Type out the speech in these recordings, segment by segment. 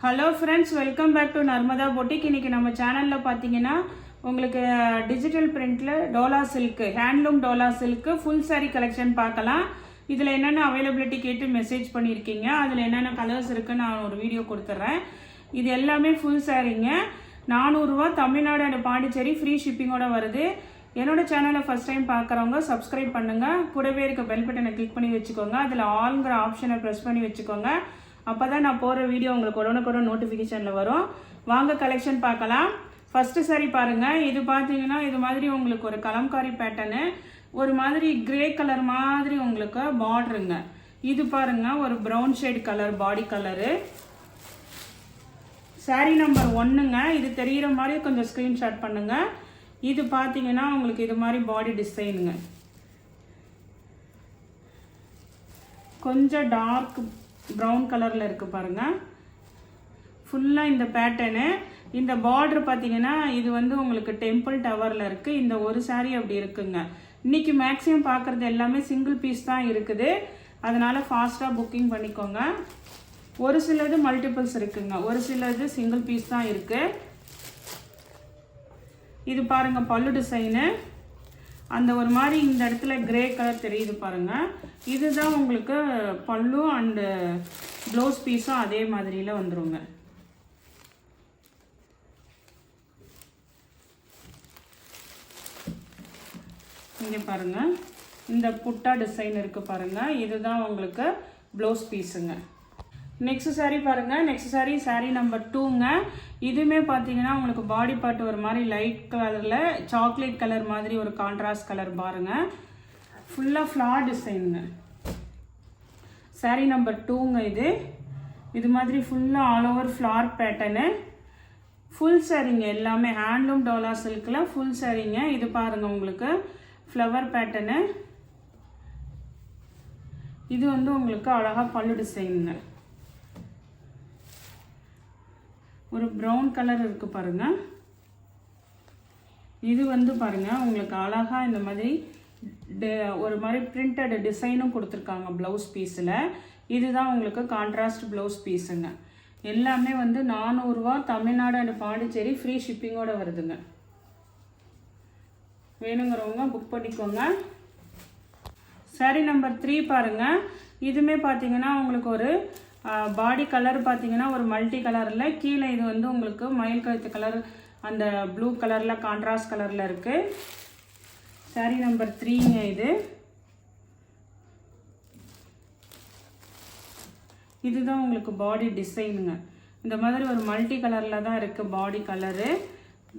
Hello friends, welcome back to Narmada boutique. இன்றைக்கி நம்ம சேனலில் பார்த்தீங்கன்னா உங்களுக்கு டிஜிட்டல் பிரிண்டில் dola silk, handloom dola silk full saree collection பார்க்கலாம். இதில் என்னென்ன அவைலபிலிட்டி கேட்டு மெசேஜ் பண்ணியிருக்கீங்க, அதில் என்னென்ன கலர்ஸ் இருக்குன்னு நான் ஒரு வீடியோ கொடுத்துட்றேன். இது எல்லாமே ஃபுல் சாரீங்க. 400 ரூபா, தமிழ்நாடு அண்ட் பாண்டிச்சேரி, ஃப்ரீ ஷிப்பிங்கோட வருது. என்னோட சேனலை ஃபஸ்ட் டைம் பார்க்குறவங்க சப்ஸ்கிரைப் பண்ணுங்கள். கூடவே இருக்க பெல் பட்டனை கிளிக் பண்ணி வச்சுக்கோங்க. அதில் ஆல்ங்கிற ஆப்ஷனை ப்ரெஸ் பண்ணி வச்சுக்கோங்க. அப்போ தான் நான் போகிற வீடியோ உங்களுக்கு உடனுக்குடன் நோட்டிஃபிகேஷனில் வரும். வாங்க கலெக்ஷன் பார்க்கலாம். ஃபஸ்ட்டு சாரி பாருங்கள். இது பார்த்தீங்கன்னா இது மாதிரி உங்களுக்கு ஒரு கலம்காரி பேட்டர்னு, ஒரு மாதிரி கிரே கலர் மாதிரி உங்களுக்கு பார்டருங்க. இது பாருங்கள், ஒரு brown shade colour body colour. Saree number 1ங்க. இது தெரிகிற மாதிரி கொஞ்சம் ஸ்க்ரீன்ஷாட் பண்ணுங்கள். இது பார்த்தீங்கன்னா உங்களுக்கு இது மாதிரி பாடி டிசைனுங்க. கொஞ்சம் டார்க் ப்ரௌன் கலரில் இருக்குது பாருங்கள். ஃபுல்லாக இந்த பேட்டர்னு. இந்த பார்டர் பார்த்தீங்கன்னா இது வந்து உங்களுக்கு டெம்பிள் டவரில் இருக்குது. இந்த ஒரு சாரீ அப்படி இருக்குங்க. இன்றைக்கி மேக்ஸிமம் பார்க்குறது எல்லாமே சிங்கிள் பீஸ் தான் இருக்குது. அதனால் ஃபாஸ்ட்டாக புக்கிங் பண்ணிக்கோங்க. ஒரு சிலது மல்டிபிள்ஸ் இருக்குங்க, ஒரு சிலது சிங்கிள் பீஸ் தான் இருக்குது. இது பாருங்கள் பல்லு டிசைனு. அந்த ஒரு மாதிரி இந்த இடத்துல கிரே கலர் தெரியுது பாருங்கள். இதுதான் உங்களுக்கு பல்லு அண்டு ப்ளவுஸ் பீஸும் அதே மாதிரியில் வந்துருங்க. இங்கே பாருங்கள், இந்த புட்டா டிசைன் இருக்குது பாருங்கள். இதுதான் உங்களுக்கு ப்ளவுஸ் பீஸுங்க. நெக்ஸ்ட் சாரீ பாருங்கள். நெக்ஸ்ட் சாரீ நம்பர் 2ங்க. இதுவுமே பார்த்தீங்கன்னா உங்களுக்கு பாடி பார்ட் ஒரு மாதிரி லைட் கலரில் சாக்லேட் கலர் மாதிரி ஒரு கான்ட்ராஸ்ட் கலர் பாருங்க. ஃபுல்லாக ஃப்ளார் டிசைனுங்க. சாரீ நம்பர் 2ங்க. இது மாதிரி ஃபுல்லாக all over floral pattern. Full சாரீங்க, எல்லாமே ஹேண்ட்லூம் டோலா சில்கில் ஃபுல் சாரீங்க. இது பாருங்கள் உங்களுக்கு ஃப்ளவர் பேட்டர்னு. இது வந்து உங்களுக்கு அழகாக பல்லு டிசைனுங்க. ஒரு ப்ரௌன் கலர் இருக்குது பாருங்கள். இது வந்து பாருங்கள் உங்களுக்கு அழகாக இந்த மாதிரி ஒரு மாதிரி பிரிண்டட் டிசைனும் கொடுத்துருக்காங்க ப்ளவுஸ் பீஸில். இதுதான் உங்களுக்கு கான்ட்ராஸ்ட் ப்ளவுஸ் பீஸுங்க. எல்லாமே வந்து 400 ரூபா, தமிழ்நாடு அண்ட் பாண்டிச்சேரி, ஃப்ரீ ஷிப்பிங்கோடு வருதுங்க. வேணுங்கிறவங்க புக் பண்ணிக்கோங்க. சாரீ நம்பர் 3 பாருங்கள். இதுவுமே பார்த்தீங்கன்னா உங்களுக்கு ஒரு பாடி கலர் பார்த்தீங்கன்னா ஒரு மல்டி கலரில், கீழே இது வந்து உங்களுக்கு மயில் கழுத்து கலர் அந்த ப்ளூ கலரில் கான்ட்ராஸ்ட் கலரில் இருக்குது. சாரீ நம்பர் 3ங்க. இதுதான் உங்களுக்கு பாடி டிசைனுங்க. இந்த மாதிரி ஒரு மல்டி கலரில் தான் இருக்குது பாடி கலரு.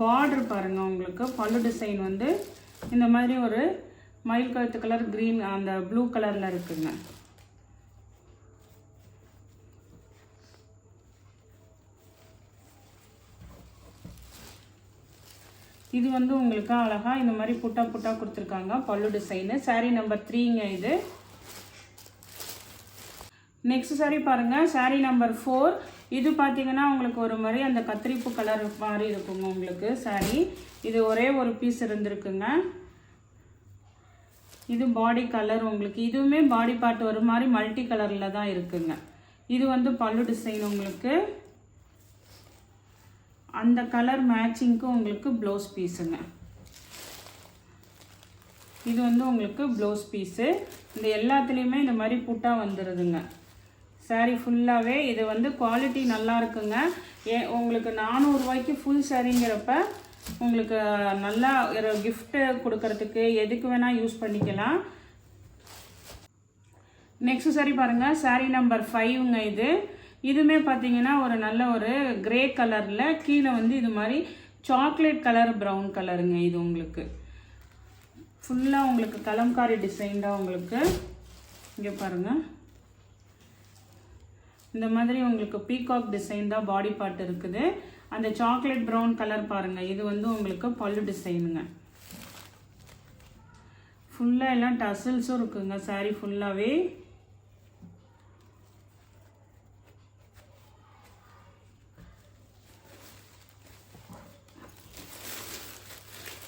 பார்டர் பாருங்கள், உங்களுக்கு பல்லு டிசைன் வந்து இந்த மாதிரி ஒரு மயில் கழுத்து கலர் க்ரீன் அந்த ப்ளூ கலரில் இருக்குங்க. இது வந்து உங்களுக்கு அழகாக இந்த மாதிரி புட்டா புட்டா கொடுத்துருக்காங்க பல்லு டிசைனு. சாரீ நம்பர் 3ங்க. நெக்ஸ்ட் சாரீ பாருங்கள். சாரீ நம்பர் 4. இது பார்த்தீங்கன்னா உங்களுக்கு ஒரு மாதிரி அந்த கத்திரிப்பு கலர் மாதிரி இருக்குங்க உங்களுக்கு சாரீ. இது ஒரே ஒரு பீஸ் இருந்திருக்குங்க. இது பாடி கலர் உங்களுக்கு. இதுவுமே பாடி பார்ட் ஒரு மாதிரி மல்டி கலரில் தான் இருக்குங்க. இது வந்து பல்லு டிசைன் உங்களுக்கு. அந்த கலர் மேட்சிங்க்கு உங்களுக்கு ப்ளவுஸ் பீஸுங்க. இது வந்து உங்களுக்கு ப்ளவுஸ் பீஸு. இந்த எல்லாத்துலேயுமே இந்த மாதிரி புட்டா வந்துடுதுங்க சாரீ ஃபுல்லாகவே. இது வந்து குவாலிட்டி நல்லா இருக்குங்க. உங்களுக்கு 400 ரூபாய்க்கு ஃபுல் சாரீங்கிறப்ப உங்களுக்கு நல்லா ஒரு கிஃப்ட்டு கொடுக்கறதுக்கு எதுக்கு வேணால் யூஸ் பண்ணிக்கலாம். நெக்ஸ்ட் சாரீ பாருங்கள். சாரீ நம்பர் 5ங்க. இதுவுமே பார்த்தீங்கன்னா ஒரு நல்ல ஒரு கிரே கலரில், கீழே வந்து இது மாதிரி சாக்லேட் கலர் ப்ரௌன் கலருங்க. இது உங்களுக்கு ஃபுல்லாக உங்களுக்கு கலம்காரி டிசைன் தான் உங்களுக்கு. இங்கே பாருங்கள், இந்த மாதிரி உங்களுக்கு பீகாக் டிசைன் தான் பாடி பார்ட் இருக்குது. அந்த சாக்லேட் ப்ரௌன் கலர் பாருங்கள். இது வந்து உங்களுக்கு பல்லு டிசைனுங்க. ஃபுல்லாக எல்லாம் டசல்ஸும் இருக்குங்க சாரீ ஃபுல்லாகவே.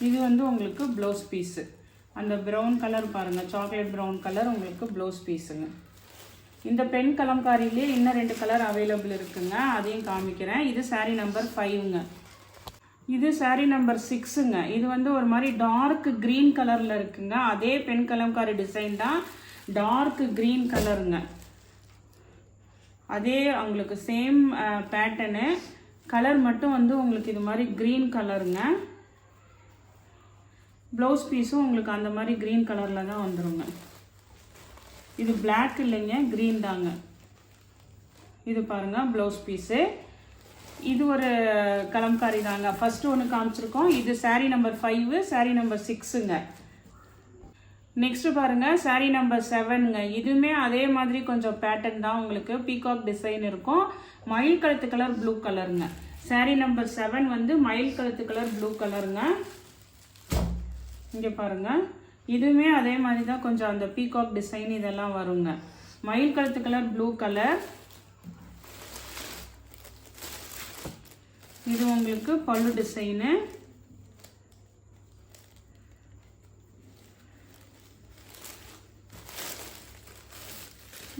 இது வந்து உங்களுக்கு ப்ளவுஸ் பீஸு. அந்த ப்ரௌன் கலர் பாருங்கள், சாக்லேட் ப்ரௌன் கலர் உங்களுக்கு ப்ளவுஸ் பீஸுங்க. இந்த பென் கலம்காரியிலே இன்னும் 2 கலர் அவைலபிள் இருக்குங்க, அதையும் காமிக்கிறேன். இது saree நம்பர் 5ங்க. இது saree நம்பர் 6ங்க. இது வந்து ஒரு மாதிரி டார்க் க்ரீன் கலரில் இருக்குங்க. அதே பென் கலம்காரி டிசைன் தான், டார்க் க்ரீன் கலருங்க. அதே உங்களுக்கு சேம் பேட்டர்னு, கலர் மட்டும் வந்து உங்களுக்கு இது மாதிரி க்ரீன் கலருங்க. ப்ளவுஸ் பீஸும் உங்களுக்கு அந்த மாதிரி க்ரீன் கலரில் தான் வந்துடுங்க. இது பிளாக் இல்லைங்க, க்ரீன் தாங்க. இது பாருங்கள் ப்ளவுஸ் பீஸு. இது ஒரு கலம்காரி தாங்க. ஃபஸ்ட்டு ஒன்று காமிச்சிருக்கோம். இது saree நம்பர் 5, saree நம்பர் 6ங்க. நெக்ஸ்ட்டு பாருங்கள் saree நம்பர் 7ங்க. இதுவுமே அதே மாதிரி கொஞ்சம் பேட்டர்ன் தான், உங்களுக்கு பீகாக் டிசைன் இருக்கும். மயில் கழுத்து கலர் ப்ளூ கலருங்க. saree நம்பர் 7 வந்து மயில் கழுத்து கலர் ப்ளூ கலருங்க. இங்கே பாருங்கள், இதுவுமே அதே மாதிரி தான், கொஞ்சம் அந்த பீகாக் டிசைன் இதெல்லாம் வருங்க. மயில் கழுத்து கலர் ப்ளூ கலர். இது உங்களுக்கு பல்லு டிசைனு.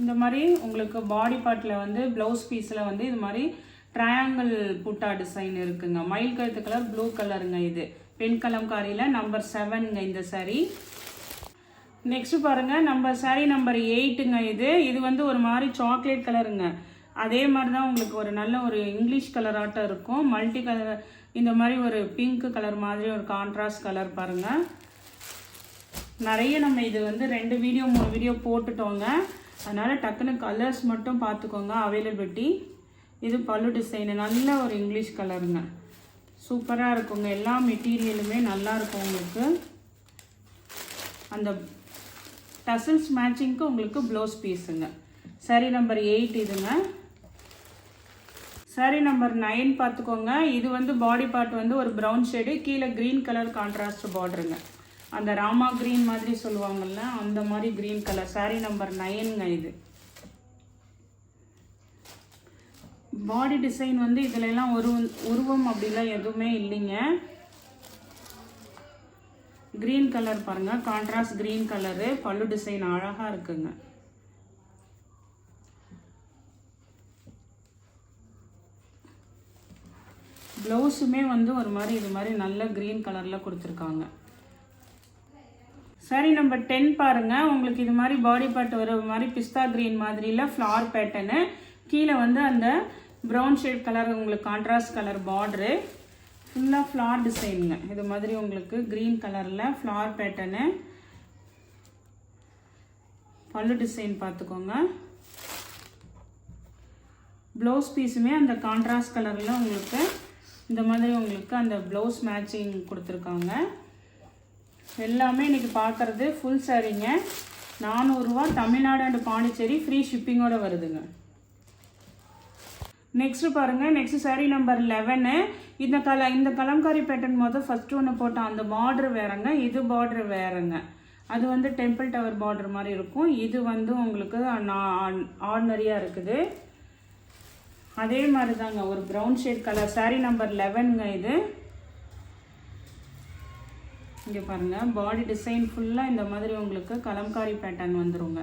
இந்த மாதிரி உங்களுக்கு பாடி பார்ட்டில் வந்து ப்ளவுஸ் பீஸில் வந்து இது மாதிரி ட்ரையாங்கிள் புட்டா டிசைன் இருக்குங்க. மயில் கழுத்து கலர் ப்ளூ கலருங்க. இது பென் கலம்காரியில் நம்பர் 7ங்க இந்த saree. நெக்ஸ்ட் பாருங்கள் நம்ம saree நம்பர் 8ங்க. இது வந்து ஒரு மாதிரி சாக்லேட் கலருங்க. அதே மாதிரி தான் உங்களுக்கு ஒரு நல்ல ஒரு இங்கிலீஷ் கலர் ஆட்டம் இருக்கும். மல்டி கலர், இந்த மாதிரி ஒரு பிங்க் கலர் மாதிரி ஒரு கான்ட்ராஸ்ட் கலர் பாருங்கள். நிறைய நம்ம இது வந்து 2 வீடியோ 3 வீடியோ போட்டுட்டோங்க. அதனால் டக்குன்னு கலர்ஸ் மட்டும் பார்த்துக்கோங்க அவைலபிலிட்டி. இது பல்லு டிசைனு, நல்ல ஒரு இங்கிலீஷ் கலருங்க. சூப்பராக இருக்குங்க. எல்லா மெட்டீரியலுமே நல்லா இருக்கும் உங்களுக்கு. அந்த டசல்ஸ் மேட்சிங்க்கு உங்களுக்கு ப்ளவுஸ் பீஸுங்க. saree நம்பர் 8 இதுங்க. saree நம்பர் 9 பார்த்துக்கோங்க. இது வந்து பாடி பார்ட் வந்து ஒரு ப்ரௌன் ஷேடு, கீழே க்ரீன் கலர் கான்ட்ராஸ்ட் பார்டருங்க. அந்த ராமா க்ரீன் மாதிரி சொல்லுவாங்கள்ல, அந்த மாதிரி க்ரீன் கலர். saree நம்பர் 9ங்க. இது பாடி டிசைன் வந்து இதில் எல்லாம் உருவம் அப்படிலாம் எதுவுமே இல்லைங்க. க்ரீன் கலர் பாருங்கள், கான்ட்ராஸ்ட் க்ரீன் கலரு. பல்லு டிசைன் அழகாக இருக்குங்க. ப்ளவுஸுமே வந்து ஒரு மாதிரி இது மாதிரி நல்ல க்ரீன் கலரில் கொடுத்துருக்காங்க. saree நம்பர் 10 பாருங்கள். உங்களுக்கு இது மாதிரி பாடி பார்ட் வர மாதிரி பிஸ்தா க்ரீன் மாதிரியில் ஃப்ளார் பேட்டர்னு, கீழே வந்து அந்த ப்ரௌன் ஷேட் கலர் உங்களுக்கு கான்ட்ராஸ்ட் கலர் பார்டரு, ஃபுல்லாக ஃப்ளார் டிசைனுங்க. இது மாதிரி உங்களுக்கு க்ரீன் கலரில் ஃப்ளார் பேட்டர்னு. பல்லு டிசைன் பார்த்துக்கோங்க. ப்ளவுஸ் பீஸுமே அந்த கான்ட்ராஸ்ட் கலரில் உங்களுக்கு இந்த மாதிரி உங்களுக்கு அந்த ப்ளவுஸ் மேட்சிங் கொடுத்துருக்காங்க. எல்லாமே இன்றைக்கி பார்க்குறது ஃபுல் சாரீங்க. 400 ரூபா, தமிழ்நாடு அண்ட் பாண்டிச்சேரி ஃப்ரீ ஷிப்பிங்கோடு வருதுங்க. நெக்ஸ்ட்டு பாருங்கள், நெக்ஸ்ட் saree நம்பர் 11. இந்த கலம்காரி பேட்டர்ன் மொதல் ஃபஸ்ட்டு ஒன்று போட்டால் அந்த பார்டர் வேறங்க, இது பார்டர் வேறங்க. அது வந்து டெம்பிள் டவர் பார்டர் மாதிரி இருக்கும். இது வந்து உங்களுக்கு ஆர்டினரியாக இருக்குது. அதே மாதிரி தாங்க ஒரு brown shade colour. saree number 11ங்க. இது இங்கே பாருங்கள், பாடி டிசைன் ஃபுல்லாக இந்த மாதிரி உங்களுக்கு கலம்காரி பேட்டர்ன் வந்துருங்க.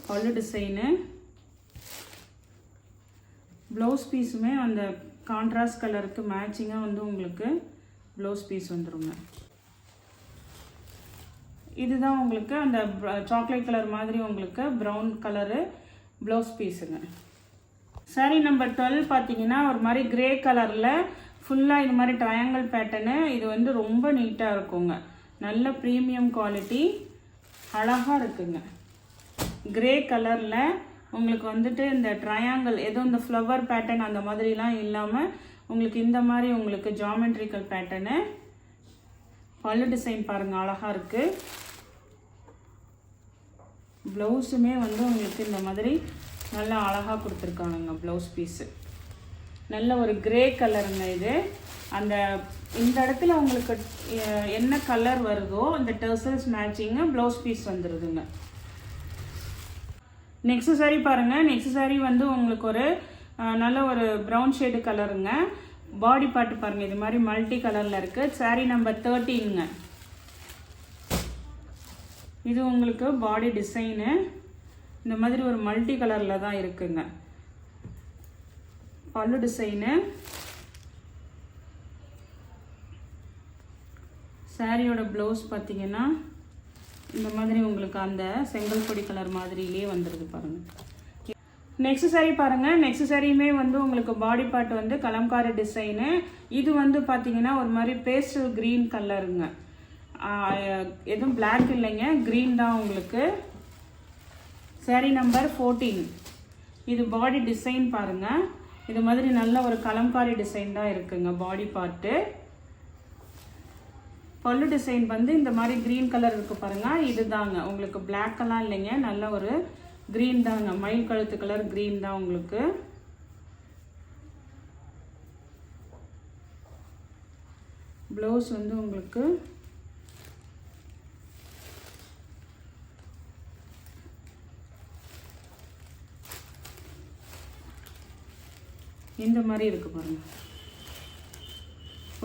பல்லு டிசைனு, ப்ளவுஸ் பீஸுமே அந்த கான்ட்ராஸ்ட் கலருக்கு மேட்சிங்காக வந்து உங்களுக்கு ப்ளவுஸ் பீஸ் வந்துருங்க. இதுதான் உங்களுக்கு அந்த சாக்லேட் கலர் மாதிரி உங்களுக்கு ப்ரௌன் கலரு ப்ளவுஸ் பீஸுங்க. saree நம்பர் 12 பார்த்தீங்கன்னா ஒரு மாதிரி கிரே கலரில் ஃபுல்லாக இது மாதிரி ட்ரையாங்கிள் பேட்டர்னு. இது வந்து ரொம்ப நீட்டாக இருக்குங்க. நல்ல ப்ரீமியம் குவாலிட்டி, அழகாக இருக்குங்க. கிரே கலரில் உங்களுக்கு வந்துட்டு இந்த ட்ரையாங்கிள் எதுவும் இந்த ஃப்ளவர் பேட்டர்ன் அந்த மாதிரிலாம் இல்லாமல் உங்களுக்கு இந்த மாதிரி உங்களுக்கு ஜாமெட்ரிக்கல் பேட்டர்னு. பல்லு டிசைன் பாருங்கள், அழகாக இருக்குது. ப்ளவுஸுமே வந்து உங்களுக்கு இந்த மாதிரி நல்லா அழகாக கொடுத்துருக்காங்க. ப்ளவுஸ் பீஸு நல்ல ஒரு கிரே கலருங்க. இது அந்த இந்த இடத்துல உங்களுக்கு என்ன கலர் வருதோ அந்த டர்சல்ஸ் மேட்சிங்கு ப்ளவுஸ் பீஸ் வந்துடுதுங்க. நெக்ஸ்ட் saree பாருங்கள். நெக்ஸ்ட் saree வந்து உங்களுக்கு ஒரு நல்ல ஒரு ப்ரௌன் ஷேடு கலருங்க. பாடி பார்ட் பாருங்கள், இது மாதிரி மல்டி கலரில் இருக்குது. saree நம்பர் 13ங்க. இது உங்களுக்கு பாடி டிசைனு. இந்த மாதிரி ஒரு மல்டி கலரில் தான் இருக்குங்க. பல்லு டிசைனு. சாரியோட ப்ளவுஸ் பார்த்தீங்கன்னா இந்த மாதிரி உங்களுக்கு அந்த செங்கல் பொடி கலர் மாதிரிலே வந்துடுது பாருங்கள். நெக்ஸ்ட் சாரீ பாருங்கள். நெக்ஸ்ட் சாரியுமே வந்து உங்களுக்கு பாடி பார்ட் வந்து கலம்காரி டிசைனு. இது வந்து பார்த்தீங்கன்னா ஒரு மாதிரி பேஸ்டல் க்ரீன் கலருங்க. எதுவும் பிளாக் இல்லைங்க, க்ரீன் தான் உங்களுக்கு. சாரீ நம்பர் 14. இது பாடி டிசைன் பாருங்கள். இது மாதிரி நல்ல ஒரு கலம்காரி டிசைன் தான் இருக்குங்க பாடி பார்ட்டு. பல்லு டிசைன் வந்து இந்த மாதிரி க்ரீன் கலர் இருக்குது பாருங்கள். இது தாங்க உங்களுக்கு பிளாக்கெல்லாம் இல்லைங்க, நல்ல ஒரு க்ரீன் தாங்க, மயில் கழுத்து கலர் க்ரீன் தான் உங்களுக்கு. ப்ளவுஸ் வந்து உங்களுக்கு இந்த மாதிரி இருக்கு பாருங்க.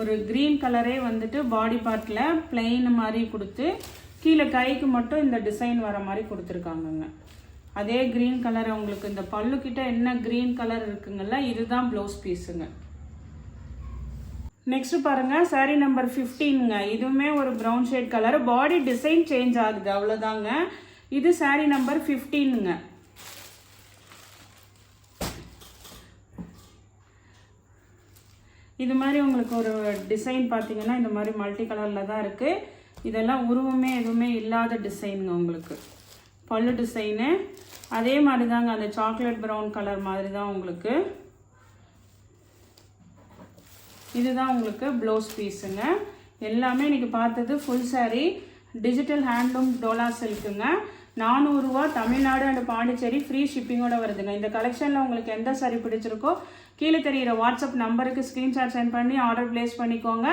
ஒரு க்ரீன் கலரே வந்துட்டு பாடி பார்ட்டில் பிளெயின் மாதிரி கொடுத்து கீழே கைக்கு மட்டும் இந்த டிசைன் வர மாதிரி கொடுத்துருக்காங்கங்க. அதே க்ரீன் கலர் உங்களுக்கு இந்த பல்லுக்கிட்ட என்ன க்ரீன் கலர் இருக்குங்கல்ல, இதுதான் ப்ளவுஸ் பீஸுங்க. நெக்ஸ்ட் பாருங்க சாரீ நம்பர் 15ங்க. இதுவுமே ஒரு ப்ரௌன் ஷேட் கலர். பாடி டிசைன் சேஞ்ச் ஆகுது அவ்வளோதாங்க. இது சாரீ நம்பர் 15ங்க. இது மாதிரி உங்களுக்கு ஒரு டிசைன் பார்த்தீங்கன்னா இந்த மாதிரி மல்டி கலரில் தான் இருக்குது. இதெல்லாம் உருவமே எதுவுமே இல்லாத டிசைனுங்க உங்களுக்கு. பல்லு டிசைனு அதே மாதிரி தாங்க, அந்த சாக்லேட் ப்ரௌன் கலர் மாதிரி தான் உங்களுக்கு. இதுதான் உங்களுக்கு ப்ளவுஸ் பீஸுங்க. எல்லாமே இன்றைக்கி பார்த்தது full saree digital handloom dola சில்க்குங்க. 400 ரூபா, தமிழ்நாடு அண்ட் பாண்டிச்சேரி ஃப்ரீ ஷிப்பிங்கோட வருதுங்க. இந்த கலெக்ஷனில் உங்களுக்கு எந்த சாரீ பிடிச்சிருக்கோ கீழே தெரிகிற வாட்ஸ்அப் நம்பருக்கு ஸ்க்ரீன்ஷாட் சென்ட் பண்ணி ஆர்டர் ப்ளேஸ் பண்ணிக்கோங்க.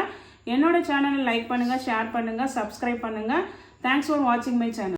என்னோட சேனலை லைக் பண்ணுங்கள், ஷேர் பண்ணுங்கள், சப்ஸ்கிரைப் பண்ணுங்கள். தேங்க்ஸ் ஃபார் வாட்சிங் மை சேனல்.